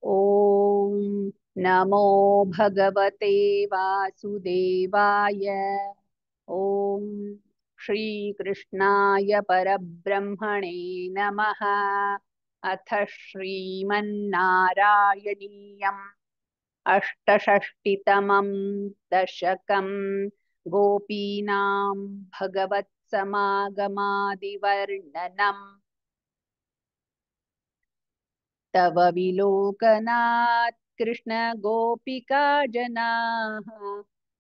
ॐ नमो भगवते वासुदेवाय। ॐ श्रीकृष्णाय परब्रह्मणे नमः। अथ श्रीमन्नारायणीयम् अष्टषष्टितमं दशकं गोपीनां भगवत्समागमादिवर्णनम्। तव विलोकनात् कृष्ण गोपिका जनाः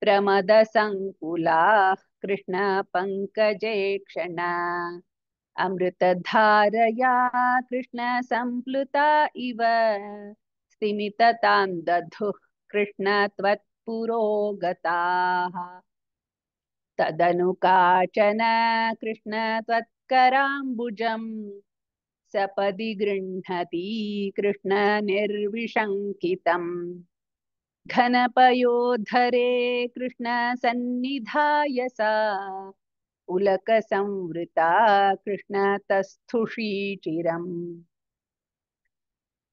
प्रमदसङ्कुलाः कृष्ण पङ्कजे क्षण अमृतधारया कृष्ण सम्प्लुता इव स्तिमिततां दधुः कृष्ण त्वत्पुरोगताः। तदनु काचन कृष्ण त्वत्कराम्बुजम् सपदि गृह्णती कृष्ण निर्विशङ्कितम्। घनपयोधरे कृष्ण सन्निधाय सा पुलकसंवृता कृष्ण तस्थुषी चिरम्।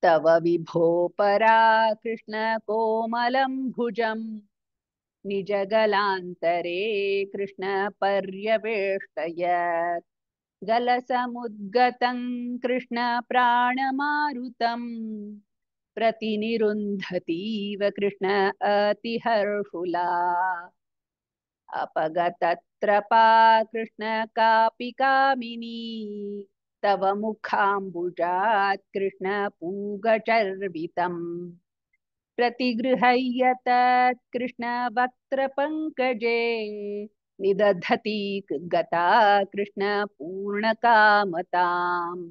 तव विभो परा कृष्ण कोमलं भुजम् निजगलान्तरे कृष्ण पर्यवेष्टयत्। गलसमुद्गतं कृष्ण प्राणमारुतं प्रतिनिरुन्धतीव कृष्ण अतिहर्षुला। अपगतत्रपा कृष्ण कापि कामिनी तव मुखाम्बुजात् कृष्ण पूगचर्वितम्। प्रतिगृह्य तत् कृष्ण वक्त्रपङ्कजे निदधती गता कृष्ण पूर्णकामताम्।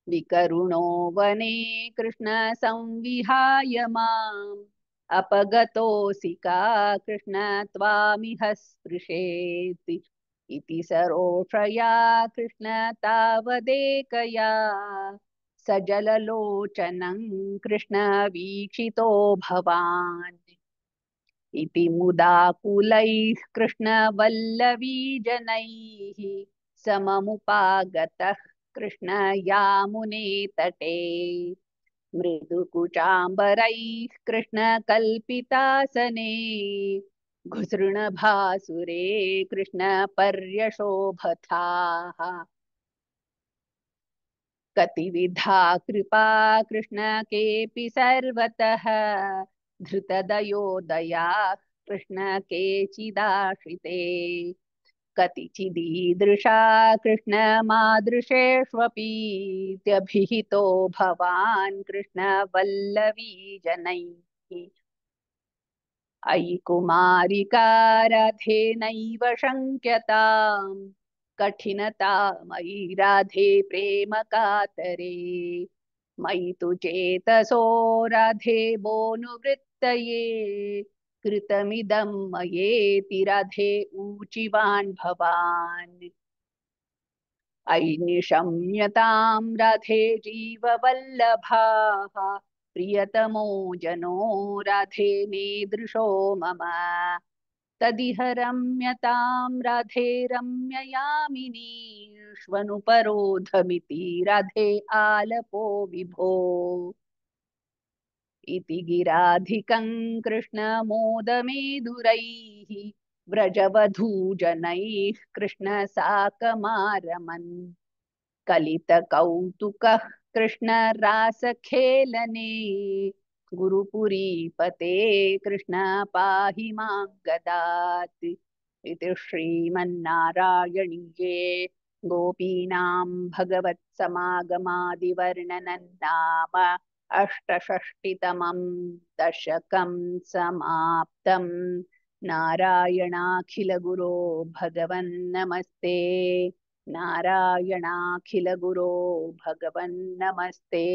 विकरुणो वने कृष्ण संविहाय माम् अपगतोऽसि का कृष्ण त्वामिह स्पृशेति इति सरोषया कृष्ण तावदेकया सजललोचनं कृष्ण वीक्षितो भवान्। इति मुदाकुलैः कृष्णवल्लवीजनैः सममुपागतः कृष्ण यामुने तटे। मृदुकुचाम्बरैः कृष्णकल्पितासने घुसृणभासुरे कृष्ण पर्यशोभथाः। कतिविधा कृपा कृष्ण केऽपि सर्वतः धृतदयोदया कृष्ण केचिदाश्रिते। कतिचिदीदृशा कृष्ण मादृशेष्वपीत्यभिहितो भवान् कृष्ण वल्लवी जनैः। अयि कुमारिका राधे नैव शङ्क्यताम् कठिनता मयि राधे प्रेम कातरे। मयि तु चेतसो राधे बोनुवृत्तये कृतमिदं मयेति राधे ऊचिवान् भवान्। अयि निशम्यतां राधे जीववल्लभाः प्रियतमो जनो राधे मीदृशो मम। तदिह रम्यतां राधे रम्ययामिनीष्वनुपरोधमिति राधे आलपो विभो। इति गिराधिकं कृष्ण मोदमेदुरैः व्रजवधूजनैः कृष्ण साकमारमन्। कलितकौतुकः कृष्ण रासखेलने गुरुपुरीपते कृष्ण पाहि मां गदात्। इति श्रीमन्नारायणीये गोपीनां भगवत्समागमादिवर्णनं नाम अष्टषष्टितमं दशकं समाप्तम्। नारायणाखिलगुरो भगवन्नमस्ते। नारायणाखिलगुरो भगवन्नमस्ते।